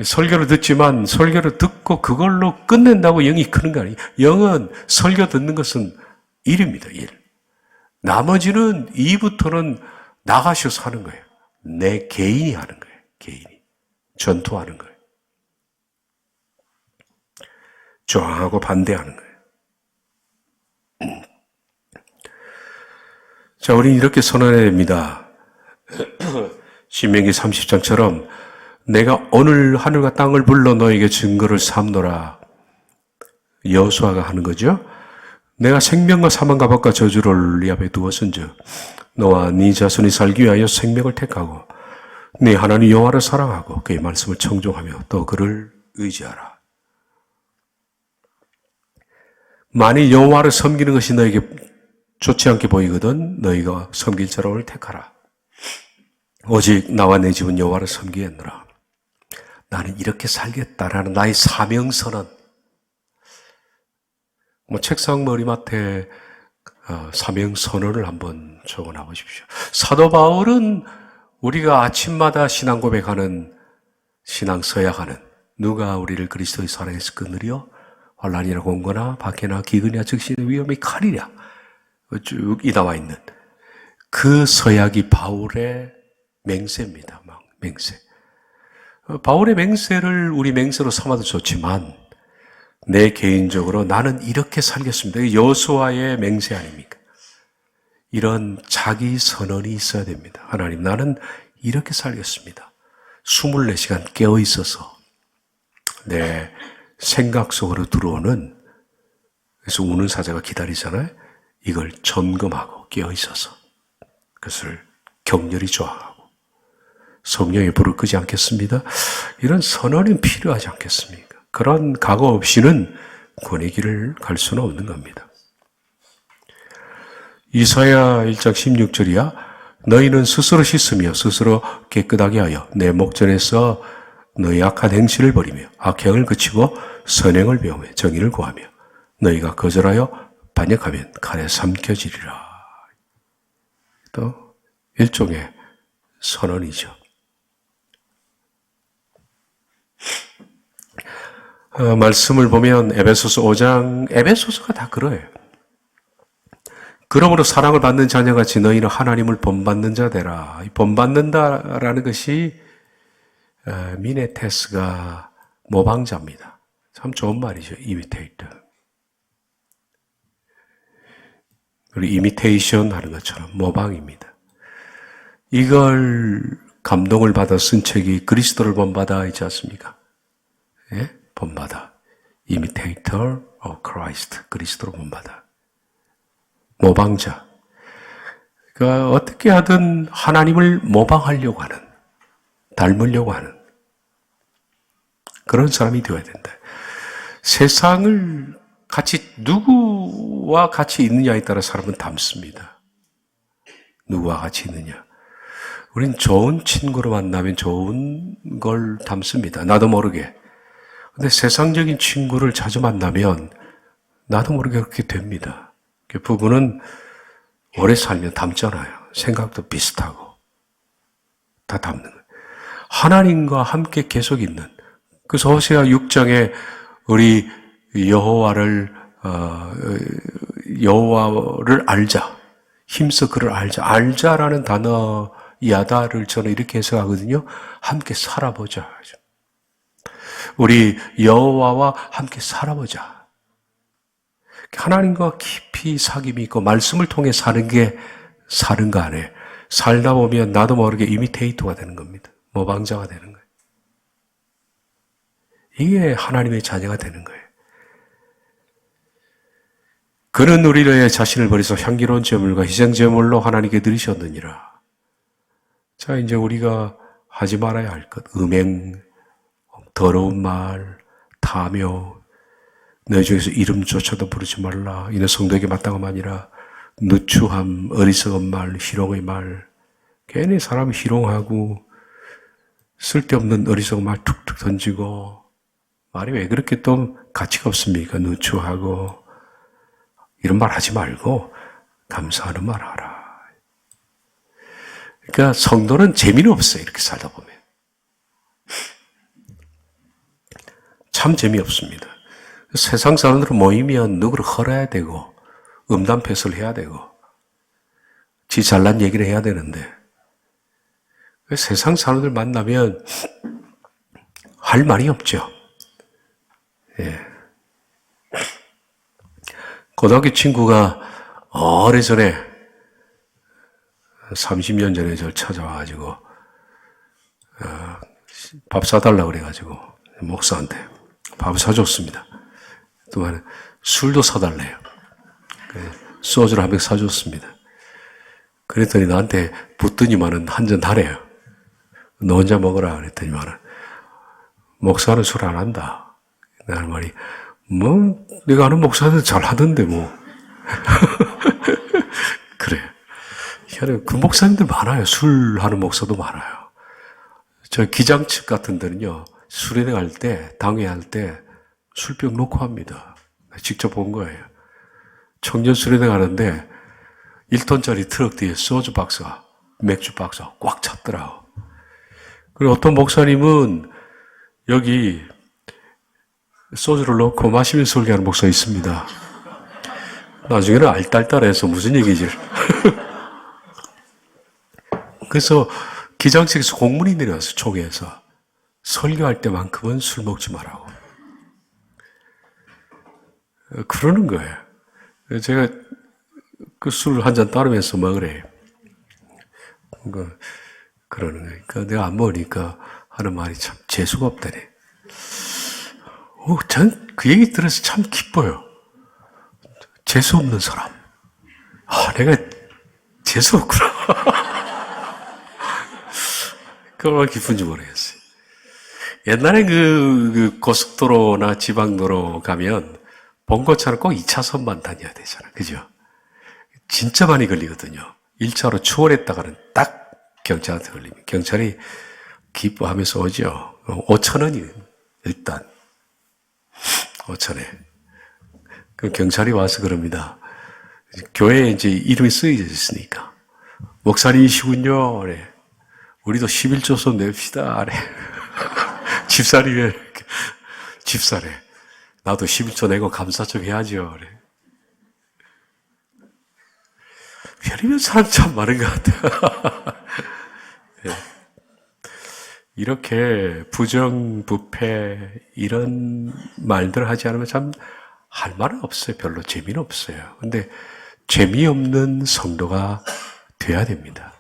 설교를 듣지만 설교를 듣고 그걸로 끝낸다고 영이 크는 거 아니에요. 영은 설교 듣는 것은 일입니다, 일. 나머지는 이부터는 나가셔서 하는 거예요. 내 개인이 하는 거예요, 개인이. 전투하는 거예요. 저항하고 반대하는 거예요. 자, 우리는 이렇게 선언해야 됩니다. 신명기 30장처럼 내가 오늘 하늘과 땅을 불러 너에게 증거를 삼노라. 여호수아가 하는 거죠. 내가 생명과 사망과 법과 저주를 네 앞에 두었은즉 너와 네 자손이 살기 위하여 생명을 택하고 네 하나님 여호와를 사랑하고 그의 말씀을 청종하며 또 그를 의지하라. 만일 여호와를 섬기는 것이 너에게 좋지 않게 보이거든 너희가 섬길 자를 택하라. 오직 나와 내 집은 여호와를 섬기겠노라. 나는 이렇게 살겠다라는 나의 사명선언. 책상 머리맡에 사명선언을 한번 적어놔 보십시오. 사도 바울은 우리가 아침마다 신앙 고백하는, 신앙 서약하는, 누가 우리를 그리스도의 사랑에서 끊으려? 환난이나 공고나 박해나 기근이나 적신의 위험이 칼이랴. 쭉 이 나와 있는 그 서약이 바울의 맹세입니다. 맹세. 바울의 맹세를 우리 맹세로 삼아도 좋지만 내 개인적으로 나는 이렇게 살겠습니다. 여호수아의 맹세 아닙니까? 이런 자기 선언이 있어야 됩니다. 하나님, 나는 이렇게 살겠습니다. 24시간 깨어 있어서 내 생각 속으로 들어오는, 그래서 우는 사자가 기다리잖아요. 이걸 점검하고 깨어 있어서 그것을 격렬히 저항하고 성령의 불을 끄지 않겠습니다. 이런 선언이 필요하지 않겠습니까? 그런 각오 없이는 구원의 길을 갈 수는 없는 겁니다. 이사야 1장 16절이야. 너희는 스스로 씻으며 스스로 깨끗하게 하여 내 목전에서 너희 악한 행실을 버리며 악행을 그치고 선행을 배우며 정의를 구하며 너희가 거절하여 반역하면 칼에 삼켜지리라. 또 일종의 선언이죠. 말씀을 보면 에베소서 5장, 에베소서가 다 그래요. 그러므로 사랑을 받는 자녀같이 너희는 하나님을 본받는 자 되라. 본받는다라는 것이 미네테스가 모방자입니다. 참 좋은 말이죠. 이미테이터. 우리 이미테이션 하는 것처럼 모방입니다. 이걸 감동을 받아 쓴 책이 그리스도를 본받아 있지 않습니까? 예? 본받아. Imitator of Christ. 그리스도로 본받아. 모방자. 그러니까 어떻게 하든 하나님을 모방하려고 하는, 닮으려고 하는 그런 사람이 되어야 된다. 세상을 같이 누구와 같이 있느냐에 따라 사람은 닮습니다. 누구와 같이 있느냐. 우린 좋은 친구로 만나면 좋은 걸 닮습니다. 나도 모르게. 근데 세상적인 친구를 자주 만나면 나도 모르게 그렇게 됩니다. 부부는 오래 살면 닮잖아요. 생각도 비슷하고 다 닮는 거예요. 하나님과 함께 계속 있는. 그래서 호세아 6장에 우리 여호와를 알자. 힘써 그를 알자. 알자라는 단어 야다를 저는 이렇게 해석하거든요. 함께 살아보자. 우리 여호와와 함께 살아보자. 하나님과 깊이 사귐이 있고 말씀을 통해 사는 게 사는 거 안에 살다 보면 나도 모르게 이미테이터가 되는 겁니다. 모방자가 되는 거예요. 이게 하나님의 자녀가 되는 거예요. 그는 우리의 자신을 버리서 향기로운 제물과 희생 제물로 하나님께 드리셨느니라. 자, 이제 우리가 하지 말아야 할 것, 음행, 더러운 말, 탐욕, 내 중에서 이름조차도 부르지 말라. 이는 성도에게 마땅함 아니라 누추함, 어리석은 말, 희롱의 말. 괜히 사람 희롱하고 쓸데없는 어리석은 말 툭툭 던지고 말이 왜 그렇게 또 가치가 없습니까? 누추하고 이런 말 하지 말고 감사하는 말 하라. 그러니까 성도는 재미는 없어요. 이렇게 살다 보면. 참 재미없습니다. 세상 사람들은 모이면 누구를 헐어야 되고 음담패설 해야 되고 지 잘난 얘기를 해야 되는데 세상 사람들 만나면 할 말이 없죠. 예. 고등학교 친구가 오래전에 30년 전에 저를 찾아와가지고 밥 사달라고 그래가지고 목사한테 밥 사줬습니다. 또 술도 사달래요. 소주를 한 병 사줬습니다. 그랬더니 나한테 붙더니만은 한 잔 하래요. 너 혼자 먹어라 그랬더니만은 목사는 술 안 한다. 나는 말이 뭐 내가 아는 목사는 잘 하던데 뭐 그래. 그 목사님들 많아요. 술 하는 목사도 많아요. 저 기장측 같은 데는요 수련회 갈 때 당회할 때 술병 놓고 합니다. 직접 본 거예요. 청년 수련회 가는데 1톤짜리 트럭 뒤에 소주 박스가 맥주 박스가 꽉 찼더라고. 그리고 어떤 목사님은 여기 소주를 넣고 마시면서 설교하는 목사 있습니다. 나중에는 알딸딸해서 무슨 얘기지? 그래서 기장측에서 공문이 내려왔어. 총회에서 설교할 때만큼은 술 먹지 말라고. 그러는 거예요. 제가 그 술 한 잔 따르면서 먹으래요. 그러는 거예요. 그러니까 내가 안 먹으니까 하는 말이 참 재수가 없다네. 전 그 얘기 들어서 참 기뻐요. 재수 없는 사람. 내가 재수 없구나. 그 얼마나 기쁜지 모르겠어요. 옛날에 그 고속도로나 지방도로 가면 본고차는 꼭 2차선만 다녀야 되잖아. 그죠? 진짜 많이 걸리거든요. 1차로 추월했다가는 딱 경찰한테 걸립니다. 경찰이 기뻐하면서 오죠. 5,000원이 일단 5,000원. 그 경찰이 와서 그럽니다. 교회에 이제 이름이 쓰여져 있으니까 목사님이시군요. 그래. 우리도 11조선 냅시다. 그래. 집사리에 집사래. 나도 11조 내고 감사 좀 해야죠. 그래. 별의별 사람 참 많은 것 같아요. 네. 이렇게 부정부패 이런 말들 하지 않으면 참 할 말은 없어요. 별로 재미는 없어요. 근데 재미없는 성도가 돼야 됩니다.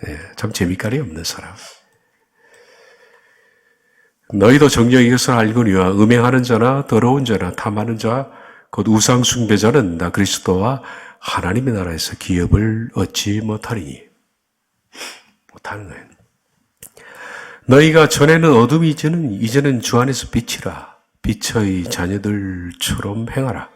네, 참 재미깔이 없는 사람. 너희도 정녕 이것을 알거니와 음행하는 자나 더러운 자나 탐하는 자 곧 우상 숭배자는 나 그리스도와 하나님의 나라에서 기업을 얻지 못하리니. 못하는 거예요. 너희가 전에는 어둠이지는 이제는 주 안에서 빛이라. 빛의 자녀들처럼 행하라.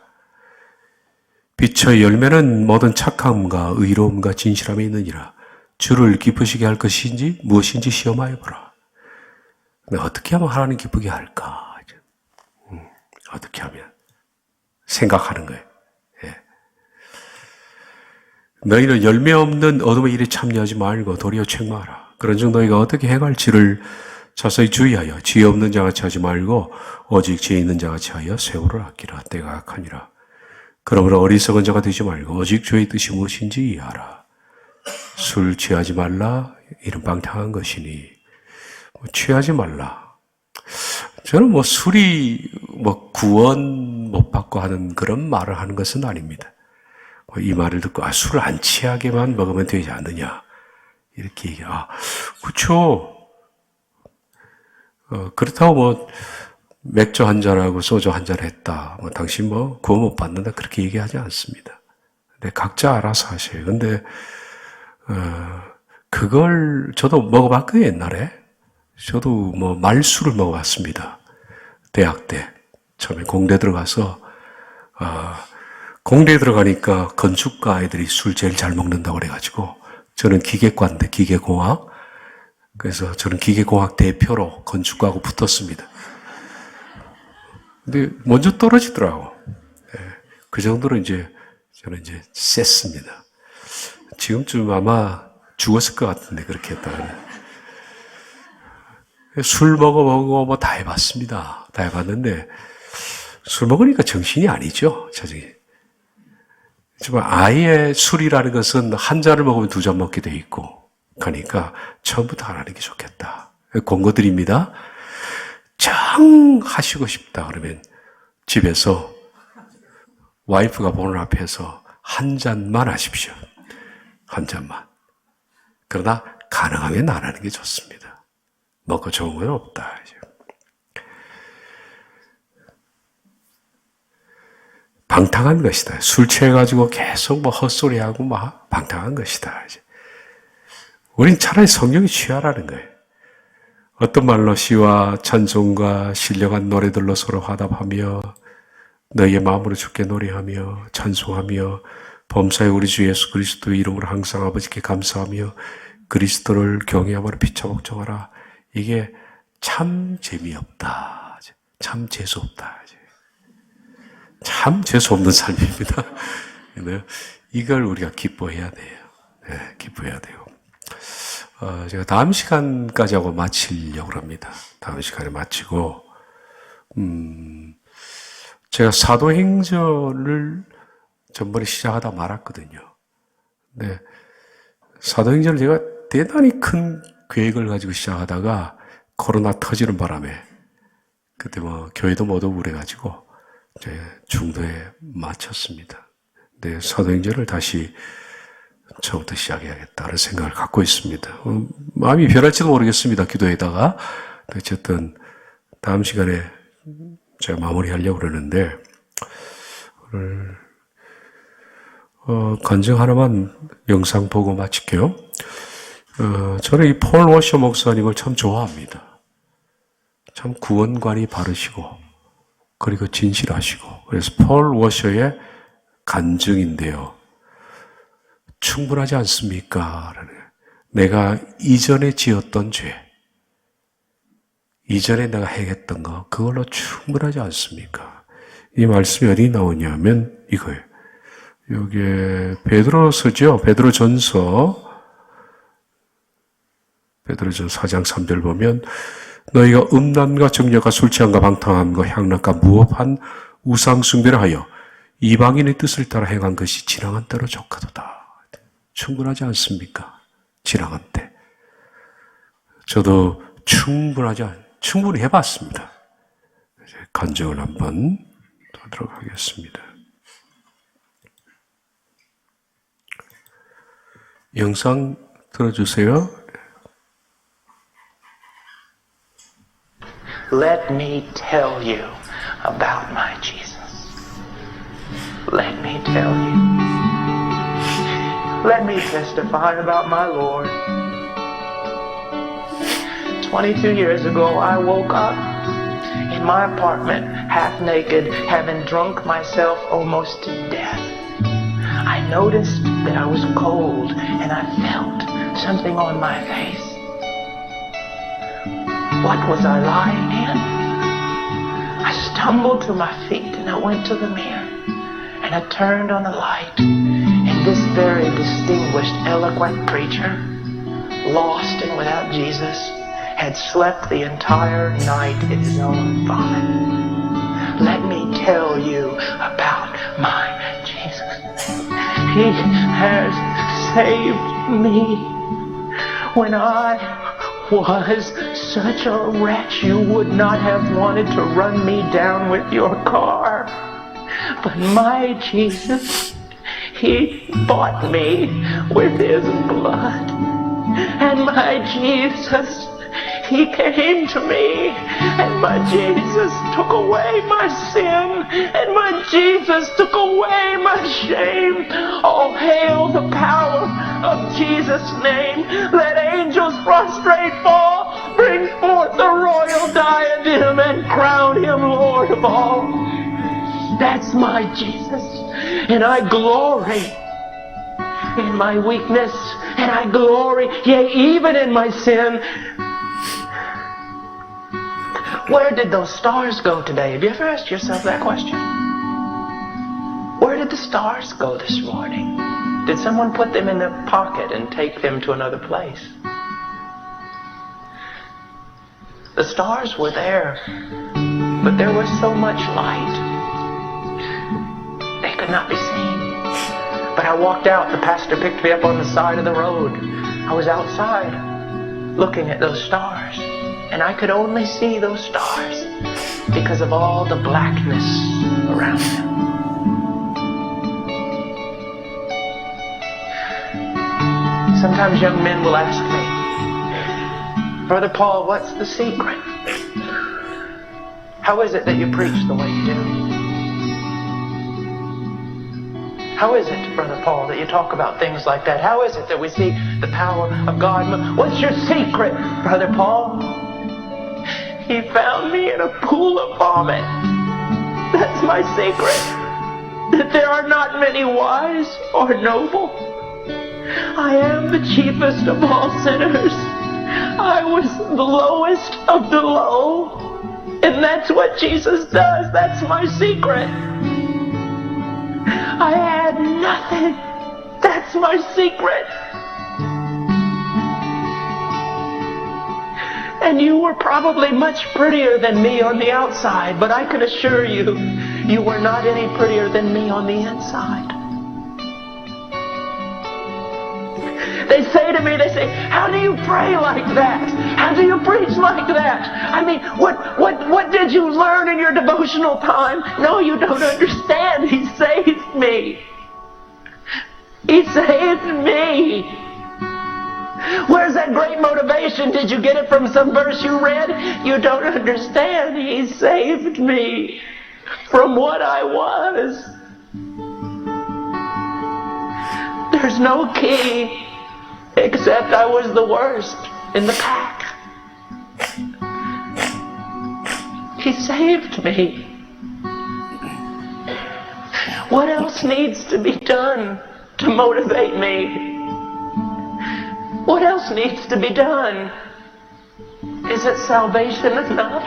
빛의 열매는 모든 착함과 의로움과 진실함에 있느니라. 주를 기쁘시게 할 것인지 무엇인지 시험하여 보라. 어떻게 하면 하나님 기쁘게 할까? 어떻게 하면? 생각하는 거예요. 예. 너희는 열매 없는 어둠의 일에 참여하지 말고 도리어 책망하라. 그런즉 너희가 어떻게 행할지를 자세히 주의하여 지혜 없는 자같이 하지 말고 오직 지혜 있는 자같이 하여 세월을 아끼라. 때가 악하니라. 그러므로 어리석은 자가 되지 말고 오직 주의 뜻이 무엇인지 이해하라. 술 취하지 말라 이런 방탕한 것이니 취하지 말라. 저는 술이 구원 못 받고 하는 그런 말을 하는 것은 아닙니다. 이 말을 듣고 술을 안 취하게만 먹으면 되지 않느냐 이렇게 그렇죠. 그렇다고 맥주 한 잔하고 소주 한 잔 했다. 당신 구원 못 받는다. 그렇게 얘기하지 않습니다. 근데 각자 알아서 하세요. 근데, 그걸 저도 먹어봤거든요, 옛날에. 저도 말술을 먹어봤습니다. 대학 때. 처음에 공대 들어가서, 공대에 들어가니까 건축가 아이들이 술 제일 잘 먹는다고 그래가지고, 저는 기계과인데, 기계공학. 그래서 저는 기계공학 대표로 건축가하고 붙었습니다. 근데 먼저 떨어지더라고. 그 정도로 저는 셌습니다. 지금쯤 아마 죽었을 것 같은데, 그렇게 했다면. 술 먹어보고 다 해봤습니다. 다 해봤는데, 술 먹으니까 정신이 아니죠, 저녁에. 정말 아예 술이라는 것은 한 잔을 먹으면 두 잔 먹게 돼 있고, 그러니까 처음부터 안 하는 게 좋겠다. 공고 드립니다. 정 하시고 싶다 그러면 집에서 와이프가 보는 앞에서 한 잔만 하십시오. 한 잔만. 그러나 가능하면 안 하는 게 좋습니다. 먹고 좋은 건 없다. 방탕한 것이다. 술 취해가지고 계속 헛소리하고 방탕한 것이다. 우린 차라리 성령이 취하라는 거예요. 어떤 말로 시와 찬송과 신령한 노래들로 서로 화답하며 너희의 마음으로 주께 노래하며 찬송하며 범사의 우리 주 예수 그리스도의 이름으로 항상 아버지께 감사하며 그리스도를 경외함으로 피차 복종하라. 이게 참 재미없다. 참 재수없다. 참 재수없는 삶입니다. 이걸 우리가 기뻐해야 돼요. 네, 기뻐해야 돼요. 제가 다음 시간까지 하고 마치려고 합니다. 다음 시간에 마치고, 제가 사도행전을 전번에 시작하다 말았거든요. 네. 사도행전을 제가 대단히 큰 계획을 가지고 시작하다가 코로나 터지는 바람에 그때 교회도 못 오고 그래가지고 이제 중도에 마쳤습니다. 네, 사도행전을 다시 처음부터 시작해야겠다는 생각을 갖고 있습니다. 마음이 변할지도 모르겠습니다. 기도에다가. 어쨌든 다음 시간에 제가 마무리하려고 그러는데 오늘 간증 하나만 영상 보고 마칠게요. 저는 이 폴 워셔 목사님을 참 좋아합니다. 참 구원관이 바르시고 그리고 진실하시고 그래서 폴 워셔의 간증인데요. 충분하지 않습니까? 내가 이전에 지었던 죄, 이전에 내가 행했던 거, 그걸로 충분하지 않습니까? 이 말씀이 어디 나오냐면 이거예요. 여기에 베드로서죠. 베드로전서 4장 3절 보면 너희가 음란과 정력과 술 취함과 방탕함과 향락과 무업한 우상 숭배를 하여 이방인의 뜻을 따라 행한 것이 지나간 때로 족하도다. 충분하지 않습니까? 지나간 때. 저도 충분히 해봤습니다. 이제 간증을 한번 하도록 하겠습니다. 영상 들어주세요. Let me tell you about my Jesus. Let me tell you. Let me testify about my Lord. 22 years ago, I woke up in my apartment, half naked, having drunk myself almost to death. I noticed that I was cold, and I felt something on my face. What was I lying in? I stumbled to my feet, and I went to the mirror, and I turned on the light. And this very distinguished, eloquent preacher, lost and without Jesus, had slept the entire night in his own vomit. Let me tell you about my Jesus. He has saved me when I was such a wretch. You would not have wanted to run me down with your car. But my Jesus, He bought me with His blood. And my Jesus, He came to me, and my Jesus took away my sin, and my Jesus took away my shame. Oh, hail the power of Jesus' name. Let angels prostrate fall, bring forth the royal diadem, and crown Him Lord of all. That's my Jesus, and I glory in my weakness, and I glory, yea, even in my sin. Where did those stars go today? Have you ever asked yourself that question? Where did the stars go this morning? Did someone put them in their pocket and take them to another place? The stars were there, but there was so much light, they could not be seen. But I walked out, the pastor picked me up on the side of the road. I was outside looking at those stars, and I could only see those stars because of all the blackness around them. Sometimes young men will ask me, Brother Paul, what's the secret? How is it that you preach the way you do? How is it, Brother Paul, that you talk about things like that? How is it that we see the power of God? What's your secret, Brother Paul? He found me in a pool of vomit. That's my secret. That there are not many wise or noble. I am the chiefest of all sinners. I was the lowest of the low. And that's what Jesus does. That's my secret. I had nothing. That's my secret. And you were probably much prettier than me on the outside, but I can assure you, you were not any prettier than me on the inside. They say to me, how do you pray like that? How do you preach like that? I mean, what did you learn in your devotional time? No, you don't understand. He saved me. He saved me. Where's that great motivation? Did you get it from some verse you read? You don't understand. He saved me from what I was. There's no key. Except I was the worst in the pack. He saved me. What else needs to be done to motivate me? What else needs to be done? Is it salvation enough?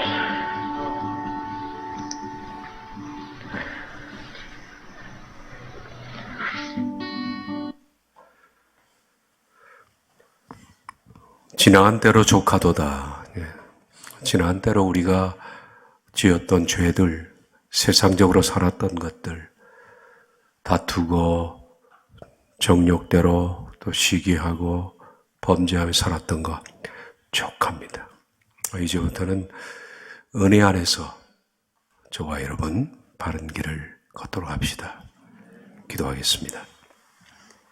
지나간 대로 족하도다. 지나간 대로 우리가 지었던 죄들, 세상적으로 살았던 것들, 다투고 정욕대로 또 시기하고 범죄하며 살았던 것 족합니다. 이제부터는 은혜 안에서 저와 여러분 바른 길을 걷도록 합시다. 기도하겠습니다.